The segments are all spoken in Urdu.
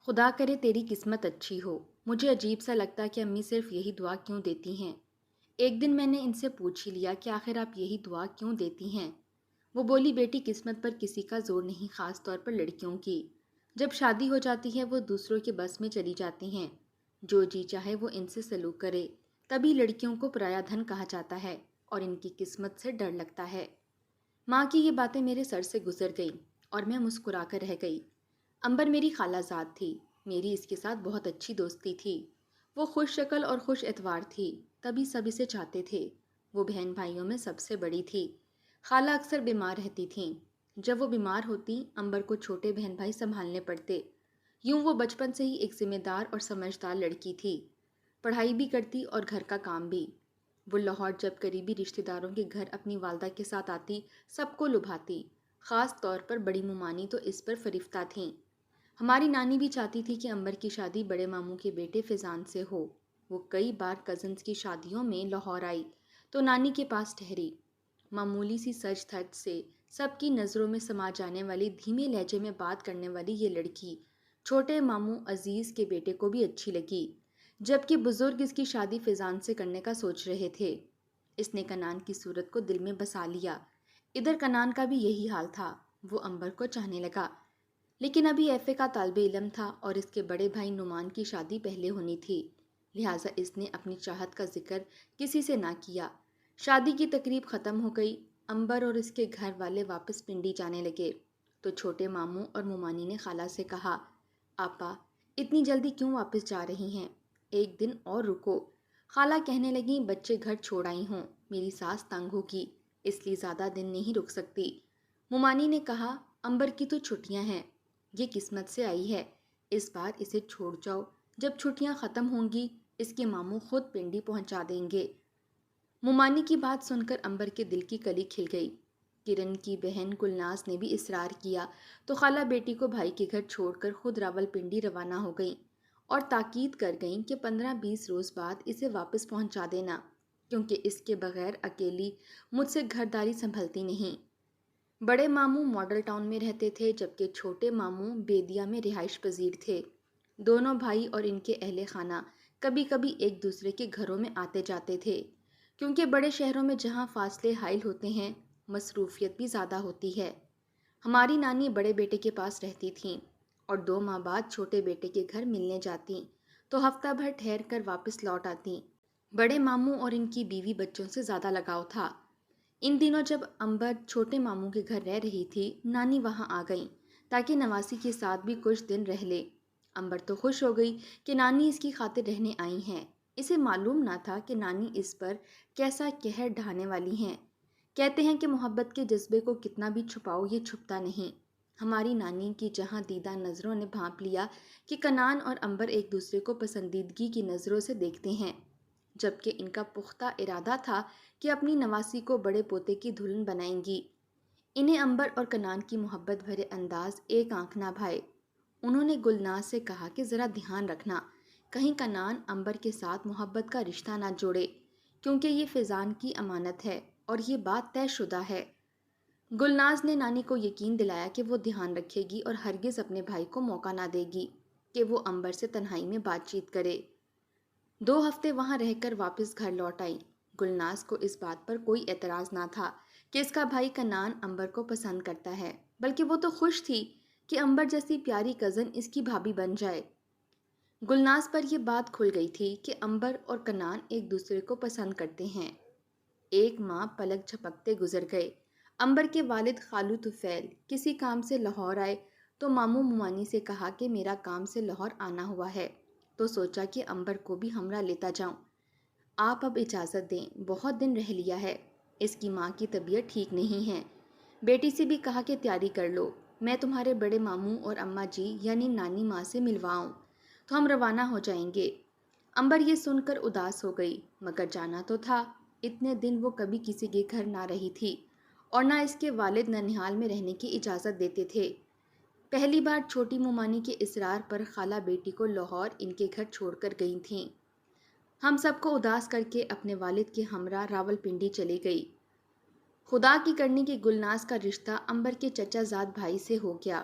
خدا کرے تیری قسمت اچھی ہو۔ مجھے عجیب سا لگتا کہ امی صرف یہی دعا کیوں دیتی ہیں۔ ایک دن میں نے ان سے پوچھ ہی لیا کہ آخر آپ یہی دعا کیوں دیتی ہیں؟ وہ بولی بیٹی قسمت پر کسی کا زور نہیں، خاص طور پر لڑکیوں کی۔ جب شادی ہو جاتی ہے وہ دوسروں کے بس میں چلی جاتی ہیں، جو جی چاہے وہ ان سے سلوک کرے۔ تبھی لڑکیوں کو پرایا دھن کہا جاتا ہے اور ان کی قسمت سے ڈر لگتا ہے۔ ماں کی یہ باتیں میرے سر سے گزر گئیں اور میں مسکرا کر رہ گئی۔ امبر میری خالہ زاد تھی، میری اس کے ساتھ بہت اچھی دوستی تھی۔ وہ خوش شکل اور خوش اتوار تھی، تبھی سب اسے چاہتے تھے۔ وہ بہن بھائیوں میں سب سے بڑی تھی۔ خالہ اکثر بیمار رہتی تھیں۔ جب وہ بیمار ہوتی امبر کو چھوٹے بہن بھائی سنبھالنے پڑتے۔ یوں وہ بچپن سے ہی ایک ذمہ دار اور سمجھدار لڑکی تھی، پڑھائی بھی کرتی اور گھر کا کام بھی۔ وہ لاہور جب قریبی رشتہ داروں کے گھر اپنی والدہ کے ساتھ آتی سب کو لبھاتی، خاص طور پر بڑی ممانی تو اس پر فریفتہ تھیں۔ ہماری نانی بھی چاہتی تھی کہ امبر کی شادی بڑے ماموں کے بیٹے فیضان سے ہو۔ وہ کئی بار کزنز کی شادیوں میں لاہور آئی تو نانی کے پاس ٹھہری۔ معمولی سی سج دھج سے سب کی نظروں میں سما جانے والی دھیمے لہجے میں بات کرنے والی یہ لڑکی چھوٹے ماموں عزیز کے بیٹے کو بھی اچھی لگی، جبکہ بزرگ اس کی شادی فیضان سے کرنے کا سوچ رہے تھے۔ اس نے کنان کی صورت کو دل میں بسا لیا۔ ادھر کنان کا بھی یہی حال تھا، وہ امبر کو چاہنے لگا، لیکن ابھی ایف اے کا طالب علم تھا اور اس کے بڑے بھائی نعمان کی شادی پہلے ہونی تھی، لہٰذا اس نے اپنی چاہت کا ذکر کسی سے نہ کیا۔ شادی کی تقریب ختم ہو گئی، امبر اور اس کے گھر والے واپس پنڈی جانے لگے تو چھوٹے ماموں اور ممانی نے خالہ سے کہا، آپا اتنی جلدی کیوں واپس جا رہی ہیں؟ ایک دن اور رکو۔ خالہ کہنے لگیں بچے گھر چھوڑ آئی ہوں، میری ساس تنگ ہوگی، اس لیے زیادہ دن نہیں رک سکتی۔ ممانی نے کہا، امبر کی تو چھٹیاں ہیں، یہ قسمت سے آئی ہے، اس بار اسے چھوڑ جاؤ، جب چھٹیاں ختم ہوں گی اس کے ماموں خود پنڈی پہنچا دیں گے۔ ممانی کی بات سن کر امبر کے دل کی کلی کھل گئی۔ کرن کی بہن گلناز نے بھی اصرار کیا تو خالہ بیٹی کو بھائی کے گھر چھوڑ کر خود راول پنڈی روانہ ہو گئیں اور تاکید کر گئیں کہ 15-20 روز بعد اسے واپس پہنچا دینا، کیونکہ اس کے بغیر اکیلی مجھ سے گھرداری سنبھلتی نہیں۔ بڑے ماموں ماڈل ٹاؤن میں رہتے تھے جبکہ چھوٹے ماموں بیدیا میں رہائش پذیر تھے۔ دونوں بھائی اور ان کے اہل خانہ کبھی کبھی ایک دوسرے کے گھروں میں آتے جاتے تھے، کیونکہ بڑے شہروں میں جہاں فاصلے حائل ہوتے ہیں مصروفیت بھی زیادہ ہوتی ہے۔ ہماری نانی بڑے بیٹے کے پاس رہتی تھیں اور 2 ماہ بعد چھوٹے بیٹے کے گھر ملنے جاتیں تو ہفتہ بھر ٹھہر کر واپس لوٹ آتیں۔ بڑے ماموں اور ان کی بیوی بچوں سے زیادہ لگاؤ تھا۔ ان دنوں جب امبر چھوٹے ماموں کے گھر رہ رہی تھی، نانی وہاں آ گئیں تاکہ نواسی کے ساتھ بھی کچھ دن رہ لے۔ امبر تو خوش ہو گئی کہ نانی اس کی خاطر رہنے آئی ہیں۔ اسے معلوم نہ تھا کہ نانی اس پر کیسا قہر ڈھانے والی ہیں۔ کہتے ہیں کہ محبت کے جذبے کو کتنا بھی چھپاؤ یہ چھپتا نہیں۔ ہماری نانی کی جہاں دیدہ نظروں نے بھانپ لیا کہ کنان اور امبر ایک دوسرے کو پسندیدگی کی نظروں سے دیکھتے ہیں، جبکہ ان کا پختہ ارادہ تھا کہ اپنی نواسی کو بڑے پوتے کی دلہن بنائیں گی۔ انہیں امبر اور کنان کی محبت بھرے انداز ایک آنکھ نہ بھائے۔ انہوں نے گلناز سے کہا کہ ذرا دھیان رکھنا، کہیں کنان امبر کے ساتھ محبت کا رشتہ نہ جوڑے، کیونکہ یہ فیضان کی امانت ہے اور یہ بات طے شدہ ہے۔ گلناز نے نانی کو یقین دلایا کہ وہ دھیان رکھے گی اور ہرگز اپنے بھائی کو موقع نہ دے گی کہ وہ امبر سے تنہائی میں بات چیت کرے۔ 2 ہفتے وہاں رہ کر واپس گھر لوٹ آئی۔ گلناز کو اس بات پر کوئی اعتراض نہ تھا کہ اس کا بھائی کنان امبر کو پسند کرتا ہے، بلکہ وہ تو خوش تھی کہ امبر جیسی پیاری کزن اس کی بھابھی بن جائے۔ گلناز پر یہ بات کھل گئی تھی کہ امبر اور کنان ایک دوسرے کو پسند کرتے ہیں۔ 1 ماہ پلک جھپکتے گزر گئے۔ امبر کے والد خالو طفیل کسی کام سے لاہور آئے تو ماموں ممانی سے کہا کہ میرا کام سے لاہور آنا ہوا ہے، تو سوچا کہ امبر کو بھی ہمراہ لیتا جاؤں۔ آپ اب اجازت دیں، بہت دن رہ لیا ہے، اس کی ماں کی طبیعت ٹھیک نہیں ہے۔ بیٹی سے بھی کہا کہ تیاری کر لو، میں تمہارے بڑے ماموں اور اماں جی یعنی نانی ماں سے ملواؤں تو ہم روانہ ہو جائیں گے۔ امبر یہ سن کر اداس ہو گئی، مگر جانا تو تھا۔ اتنے دن وہ کبھی کسی کے گھر نہ رہی تھی اور نہ اس کے والد ننہال میں رہنے کی اجازت دیتے تھے۔ پہلی بار چھوٹی ممانی کے اصرار پر خالہ بیٹی کو لاہور ان کے گھر چھوڑ کر گئی تھیں۔ ہم سب کو اداس کر کے اپنے والد کے ہمراہ راول پنڈی چلی گئی۔ خدا کی کرنی کہ گلناز کا رشتہ امبر کے چچا زاد بھائی سے ہو گیا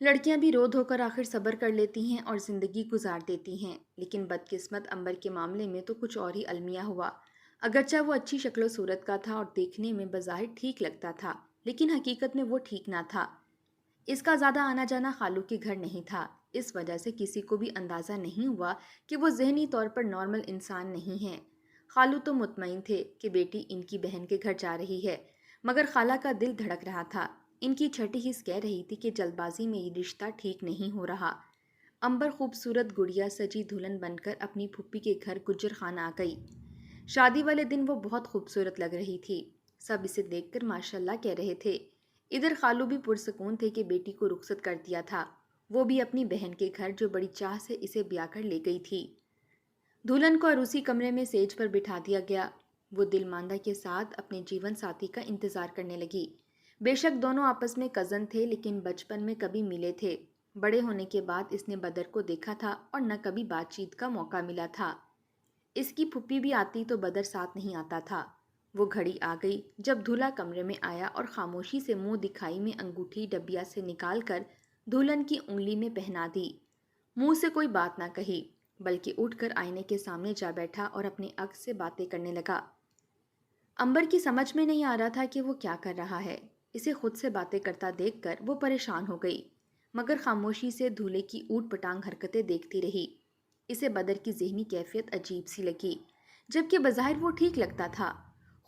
لڑکیاں بھی رو دھو کر آخر صبر کر لیتی ہیں اور زندگی گزار دیتی ہیں، لیکن بدقسمت امبر کے معاملے میں تو کچھ اور ہی المیہ ہوا۔ اگرچہ وہ اچھی شکل و صورت کا تھا اور دیکھنے میں بظاہر ٹھیک لگتا تھا، لیکن حقیقت میں وہ ٹھیک نہ تھا۔ اس کا زیادہ آنا جانا خالو کے گھر نہیں تھا، اس وجہ سے کسی کو بھی اندازہ نہیں ہوا کہ وہ ذہنی طور پر نارمل انسان نہیں ہے۔ خالو تو مطمئن تھے کہ بیٹی ان کی بہن کے گھر جا رہی ہے، مگر خالہ کا دل دھڑک رہا تھا۔ ان کی چھٹی حس کہہ رہی تھی کہ جلد بازی میں یہ رشتہ ٹھیک نہیں ہو رہا۔ امبر خوبصورت گڑیا سجی دلہن بن کر اپنی پھپھی کے گھر گجر خان آ گئی۔ شادی والے دن وہ بہت خوبصورت لگ رہی تھی، سب اسے دیکھ کر ماشاءاللہ کہہ رہے تھے۔ ادھر خالو بھی پرسکون تھے کہ بیٹی کو رخصت کر دیا تھا، وہ بھی اپنی بہن کے گھر جو بڑی چاہ سے اسے بیاہ کر لے گئی تھی۔ دلہن کو عروسی کمرے میں سیج پر بٹھا دیا گیا۔ وہ دل ماندہ کے ساتھ اپنے جیون ساتھی کا انتظار کرنے لگی۔ بے شک دونوں آپس میں کزن تھے، لیکن بچپن میں کبھی ملے تھے۔ بڑے ہونے کے بعد اس نے بدر کو دیکھا تھا اور نہ کبھی بات چیت کا موقع ملا تھا۔ اس کی پھپھی بھی آتی تو بدر ساتھ نہیں آتا تھا۔ وہ گھڑی آ گئی جب دولہا کمرے میں آیا اور خاموشی سے منہ دکھائی میں انگوٹھی ڈبیا سے نکال کر دلہن کی انگلی میں پہنا دی۔ منہ سے کوئی بات نہ کہی، بلکہ اٹھ کر آئینے کے سامنے جا بیٹھا اور اپنے عکس سے باتیں کرنے لگا۔ امبر کی سمجھ میں نہیں آ رہا تھا کہ وہ کیا کر رہا ہے۔ اسے خود سے باتیں کرتا دیکھ کر وہ پریشان ہو گئی، مگر خاموشی سے دولہے کی اوٹ پٹانگ حرکتیں دیکھتی رہی۔ اسے بدر کی ذہنی کیفیت عجیب سی لگی، جبکہ بظاہر وہ ٹھیک لگتا تھا۔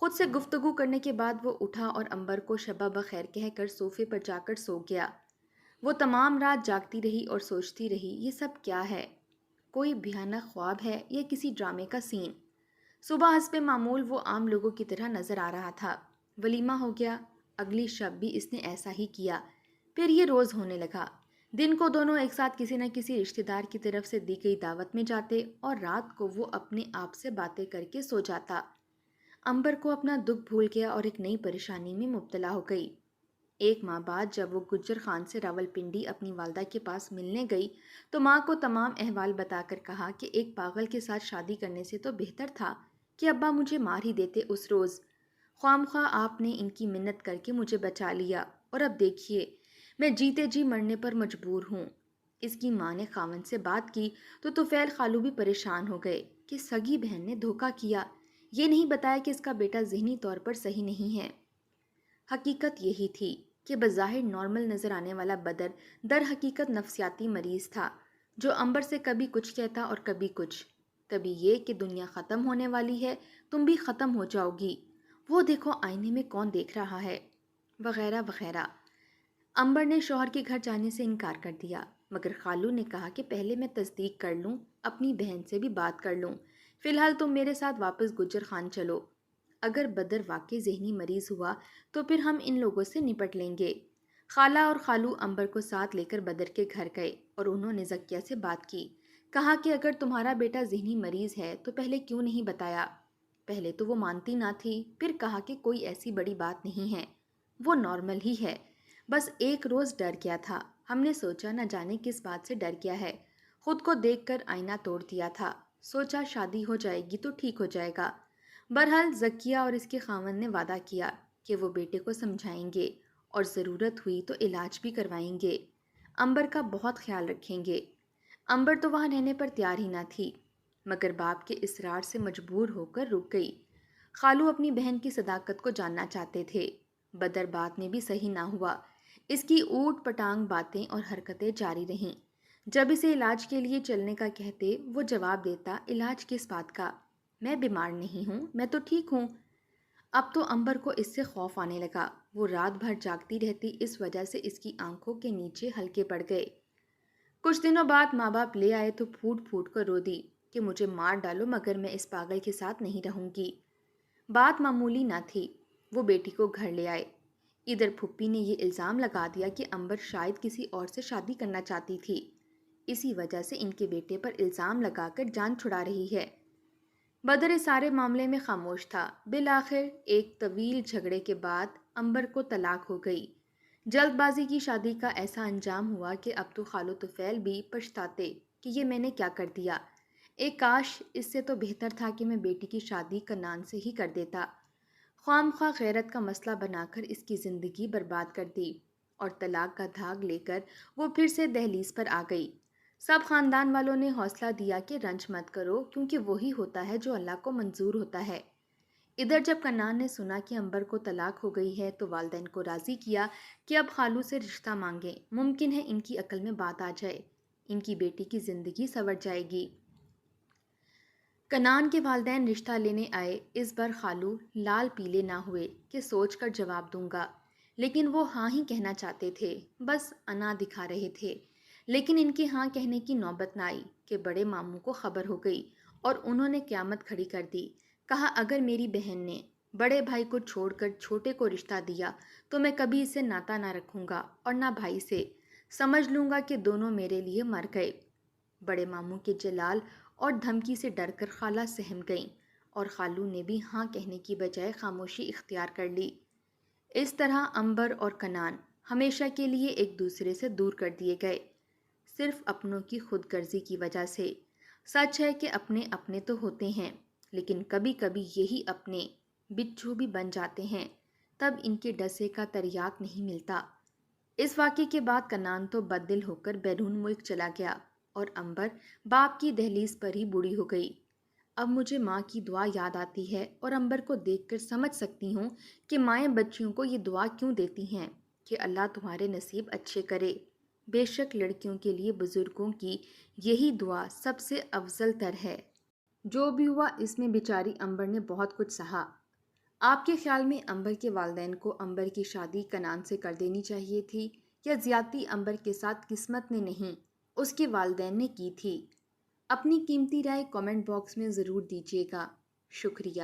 خود سے گفتگو کرنے کے بعد وہ اٹھا اور امبر کو شبہ بخیر کہہ کر صوفے پر جا کر سو گیا۔ وہ تمام رات جاگتی رہی اور سوچتی رہی، یہ سب کیا ہے؟ کوئی بھیانک خواب ہے یا کسی ڈرامے کا سین؟ صبح حسب معمول وہ عام لوگوں کی طرح نظر آ رہا تھا۔ ولیمہ ہو گیا، اگلی شب بھی اس نے ایسا ہی کیا، پھر یہ روز ہونے لگا۔ دن کو دونوں ایک ساتھ کسی نہ کسی رشتہ دار کی طرف سے دی گئی دعوت میں جاتے اور رات کو وہ اپنے آپ سے باتیں کر کے سو جاتا۔ امبر کو اپنا دکھ بھول گیا اور ایک نئی پریشانی میں مبتلا ہو گئی۔ ایک ماہ بعد جب وہ گجر خان سے راولپنڈی اپنی والدہ کے پاس ملنے گئی تو ماں کو تمام احوال بتا کر کہا کہ ایک پاگل کے ساتھ شادی کرنے سے تو بہتر تھا کہ ابا مجھے مار ہی دیتے اس روز۔ خواہ مخواہ آپ نے ان کی منت کر کے مجھے بچا لیا، اور اب دیکھیے میں جیتے جی مرنے پر مجبور ہوں۔ اس کی ماں نے خاوند سے بات کی تو طفیل خالو بھی پریشان ہو گئے کہ سگی بہن نے دھوکہ کیا، یہ نہیں بتایا کہ اس کا بیٹا ذہنی طور پر صحیح نہیں ہے۔ حقیقت یہی تھی کہ بظاہر نارمل نظر آنے والا بدر در حقیقت نفسیاتی مریض تھا، جو امبر سے کبھی کچھ کہتا اور کبھی کچھ، کبھی یہ کہ دنیا ختم ہونے والی ہے، تم بھی ختم ہو جاؤ گی، وہ دیکھو آئینے میں کون دیکھ رہا ہے، وغیرہ وغیرہ۔ امبر نے شوہر کے گھر جانے سے انکار کر دیا، مگر خالو نے کہا کہ پہلے میں تصدیق کر لوں، اپنی بہن سے بھی بات کر لوں، فی الحال تم میرے ساتھ واپس گجر خان چلو۔ اگر بدر واقعی ذہنی مریض ہوا تو پھر ہم ان لوگوں سے نپٹ لیں گے۔ خالہ اور خالو امبر کو ساتھ لے کر بدر کے گھر گئے اور انہوں نے زکیہ سے بات کی۔ کہا کہ اگر تمہارا بیٹا ذہنی مریض ہے تو پہلے کیوں نہیں بتایا؟ پہلے تو وہ مانتی نہ تھی، پھر کہا کہ کوئی ایسی بڑی بات نہیں ہے، وہ نارمل ہی ہے، بس ایک روز ڈر گیا تھا، ہم نے سوچا نہ جانے کس بات سے ڈر گیا ہے، خود کو دیکھ کر آئینہ توڑ دیا تھا، سوچا شادی ہو جائے گی تو ٹھیک ہو جائے گا۔ بہرحال زکیہ اور اس کے خاوند نے وعدہ کیا کہ وہ بیٹے کو سمجھائیں گے اور ضرورت ہوئی تو علاج بھی کروائیں گے، امبر کا بہت خیال رکھیں گے۔ امبر تو وہاں رہنے پر تیار ہی نہ تھی، مگر باپ کے اصرار سے مجبور ہو کر رک گئی۔ خالو اپنی بہن کی صداقت کو جاننا چاہتے تھے۔ بدر بات میں بھی صحیح نہ ہوا، اس کی اوٹ پٹانگ باتیں اور حرکتیں جاری رہیں۔ جب اسے علاج کے لیے چلنے کا کہتے وہ جواب دیتا، علاج کس بات کا، میں بیمار نہیں ہوں، میں تو ٹھیک ہوں۔ اب تو امبر کو اس سے خوف آنے لگا، وہ رات بھر جاگتی رہتی، اس وجہ سے اس کی آنکھوں کے نیچے ہلکے پڑ گئے۔ کچھ دنوں بعد ماں باپ لے آئے تو پھوٹ پھوٹ کر رو دی کہ مجھے مار ڈالو مگر میں اس پاگل کے ساتھ نہیں رہوں گی۔ بات معمولی نہ تھی، وہ بیٹی کو گھر لے آئے۔ ادھر پھپھی نے یہ الزام لگا دیا کہ امبر شاید کسی اور سے شادی کرنا چاہتی تھی، اسی وجہ سے ان کے بیٹے پر الزام لگا کر جان چھڑا رہی ہے۔ بدر اس سارے معاملے میں خاموش تھا۔ بالآخر ایک طویل جھگڑے کے بعد امبر کو طلاق ہو گئی۔ جلد بازی کی شادی کا ایسا انجام ہوا کہ اب تو خالو طفیل بھی پچھتاتے کہ یہ میں نے کیا کر دیا، ایک کاش اس سے تو بہتر تھا کہ میں بیٹی کی شادی کنان سے ہی کر دیتا، خواہ مخواہ غیرت کا مسئلہ بنا کر اس کی زندگی برباد کر دی۔ اور طلاق کا دھاگ لے کر وہ پھر سے دہلیز پر آ گئی۔ سب خاندان والوں نے حوصلہ دیا کہ رنج مت کرو، کیونکہ وہی ہوتا ہے جو اللہ کو منظور ہوتا ہے۔ ادھر جب کنان نے سنا کہ امبر کو طلاق ہو گئی ہے تو والدین کو راضی کیا کہ اب خالو سے رشتہ مانگیں، ممکن ہے ان کی عقل میں بات آ جائے، ان کی بیٹی کی زندگی سنور جائے گی۔ کنان کے والدین رشتہ لینے آئے۔ اس بار خالو لال پیلے نہ ہوئے کہ سوچ کر جواب دوں گا، لیکن وہ ہاں ہی کہنا چاہتے تھے، بس انا دکھا رہے تھے۔ لیکن ان کے ہاں کہنے کی نوبت نہ آئی کہ بڑے ماموں کو خبر ہو گئی اور انہوں نے قیامت کھڑی کر دی۔ کہا اگر میری بہن نے بڑے بھائی کو چھوڑ کر چھوٹے کو رشتہ دیا تو میں کبھی اسے ناتا نہ رکھوں گا اور نہ بھائی سے، سمجھ لوں گا کہ دونوں میرے لیے مر گئے۔ بڑے ماموں کے جلال اور دھمکی سے ڈر کر خالہ سہم گئیں اور خالو نے بھی ہاں کہنے کی بجائے خاموشی اختیار کر لی۔ اس طرح امبر اور کنان ہمیشہ کے لیے ایک دوسرے سے دور کر دیے گئے، صرف اپنوں کی خود غرضی کی وجہ سے۔ سچ ہے کہ اپنے اپنے تو ہوتے ہیں، لیکن کبھی کبھی یہی اپنے بچھو بھی بن جاتے ہیں، تب ان کے ڈسے کا تریاک نہیں ملتا۔ اس واقعے کے بعد کنان تو بددل ہو کر بیرون ملک چلا گیا اور امبر باپ کی دہلیز پر ہی بوڑھی ہو گئی۔ اب مجھے ماں کی دعا یاد آتی ہے اور امبر کو دیکھ کر سمجھ سکتی ہوں کہ مائیں بچیوں کو یہ دعا کیوں دیتی ہیں کہ اللہ تمہارے نصیب اچھے کرے۔ بے شک لڑکیوں کے لیے بزرگوں کی یہی دعا سب سے افضل تر ہے۔ جو بھی ہوا اس میں بیچاری امبر نے بہت کچھ سہا۔ آپ کے خیال میں امبر کے والدین کو امبر کی شادی کنان سے کر دینی چاہیے تھی، یا زیادتی امبر کے ساتھ قسمت نے نہیں اس کے والدین نے کی تھی؟ اپنی قیمتی رائے کامنٹ باکس میں ضرور دیجیے گا۔ شکریہ۔